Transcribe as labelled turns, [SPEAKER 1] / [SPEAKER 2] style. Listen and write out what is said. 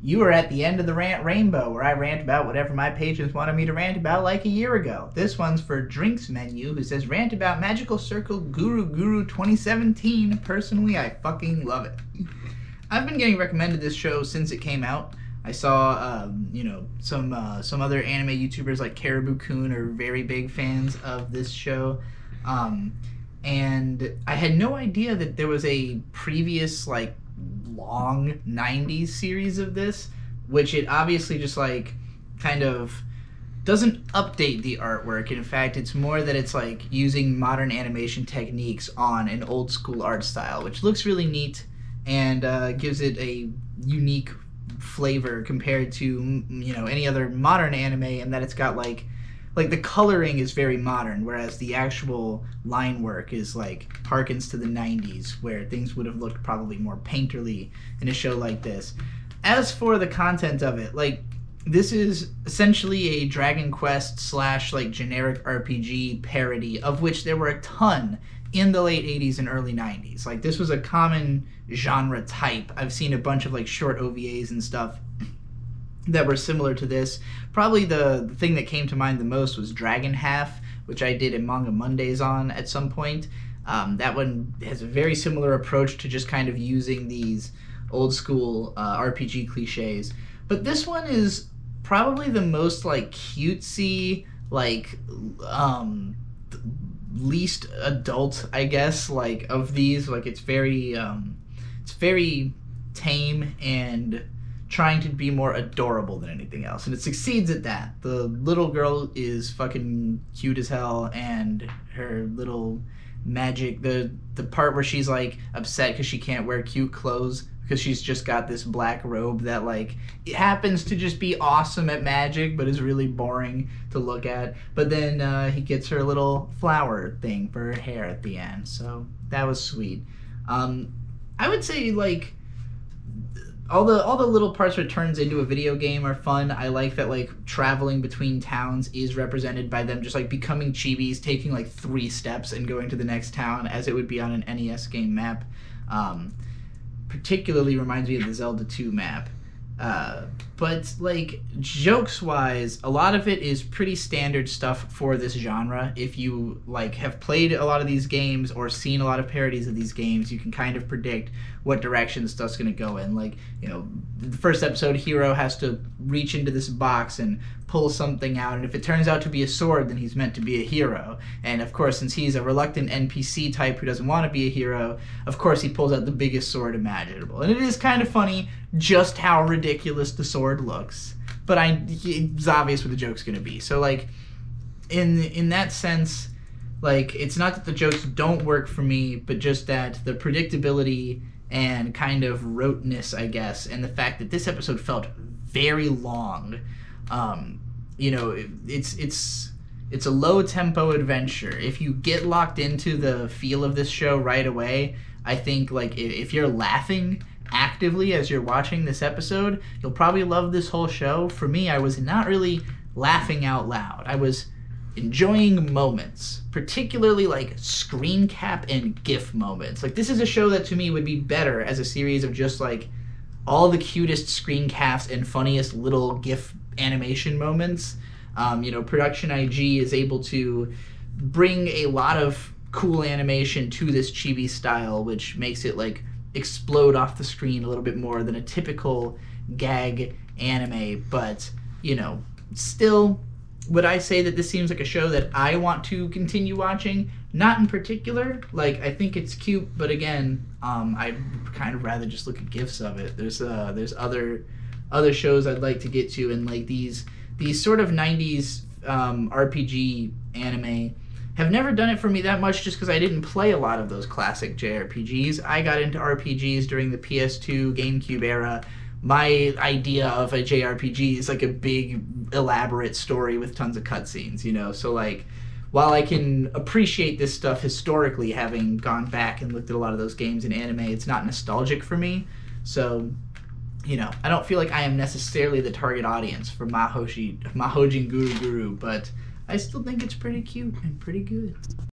[SPEAKER 1] You are at the end of the rant rainbow, where I rant about whatever my patrons wanted me to rant about like a year ago. This one's for Drinks Menu, who says, rant about Magical Circle Guru 2017. Personally, I fucking love it. I've been getting recommended this show since it came out. I saw, some other anime YouTubers like Caribou Kun are very big fans of this show. And I had no idea that there was a previous, long 90s series of this, which it obviously just, kind of doesn't update the artwork. In fact, it's more that it's, using modern animation techniques on an old school art style, which looks really neat and gives it a unique flavor compared to any other modern anime, and that it's got the coloring is very modern, whereas the actual line work is harkens to the 90s, where things would have looked probably more painterly in a show like this. As for the content of it, this is essentially a Dragon Quest / generic RPG parody, of which there were a ton in the late 80s and early 90s. This was a common genre type. I've seen a bunch of short OVAs and stuff that were similar to this. Probably the thing that came to mind the most was Dragon Half, which I did a Manga Mondays on at some point. That one has a very similar approach to just kind of using these old school RPG cliches. But this one is probably the most cutesy, least adult, I guess, of these. It's very tame and trying to be more adorable than anything else, and it succeeds at that. The little girl is fucking cute as hell, and her little magic, the part where she's upset because she can't wear cute clothes because she's just got this black robe that it happens to just be awesome at magic but is really boring to look at. But then he gets her little flower thing for her hair at the end, so that was sweet. I would say all the little parts where it turns into a video game are fun. I like that traveling between towns is represented by them just becoming chibis, taking 3 steps and going to the next town, as it would be on an NES game map. Particularly reminds me of the Zelda 2 map. But jokes wise, a lot of it is pretty standard stuff for this genre. If you have played a lot of these games or seen a lot of parodies of these games, you can kind of predict what direction stuff's going to go in. The first episode, Hero has to reach into this box and pull something out, and if it turns out to be a sword, then he's meant to be a hero. And of course, since he's a reluctant NPC type who doesn't want to be a hero, of course he pulls out the biggest sword imaginable. And it is kind of funny just how ridiculous the sword looks, but it's obvious what the joke's going to be. So in that sense, it's not that the jokes don't work for me, but just that the predictability and kind of roteness, I guess, and the fact that this episode felt very long. It's a low tempo adventure. If you get locked into the feel of this show right away, I think if you're laughing actively as you're watching this episode, you'll probably love this whole show. For me, I was not really laughing out loud. I was enjoying moments, particularly screen cap and GIF moments. This is a show that to me would be better as a series of just all the cutest screen caps and funniest little GIF animation moments. Production IG is able to bring a lot of cool animation to this chibi style, which makes it explode off the screen a little bit more than a typical gag anime. But still, would I say that this seems like a show that I want to continue watching? Not in particular. I think it's cute, but again, I'd kind of rather just look at GIFs of it. There's other shows I'd like to get to, and these sort of 90s RPG anime have never done it for me that much, just because I didn't play a lot of those classic JRPGs. I got into RPGs during the PS2, GameCube era. My idea of a JRPG is a big, elaborate story with tons of cutscenes, So while I can appreciate this stuff historically, having gone back and looked at a lot of those games in anime, it's not nostalgic for me. So, I don't feel like I am necessarily the target audience for Mahoujin Guru, but I still think it's pretty cute and pretty good.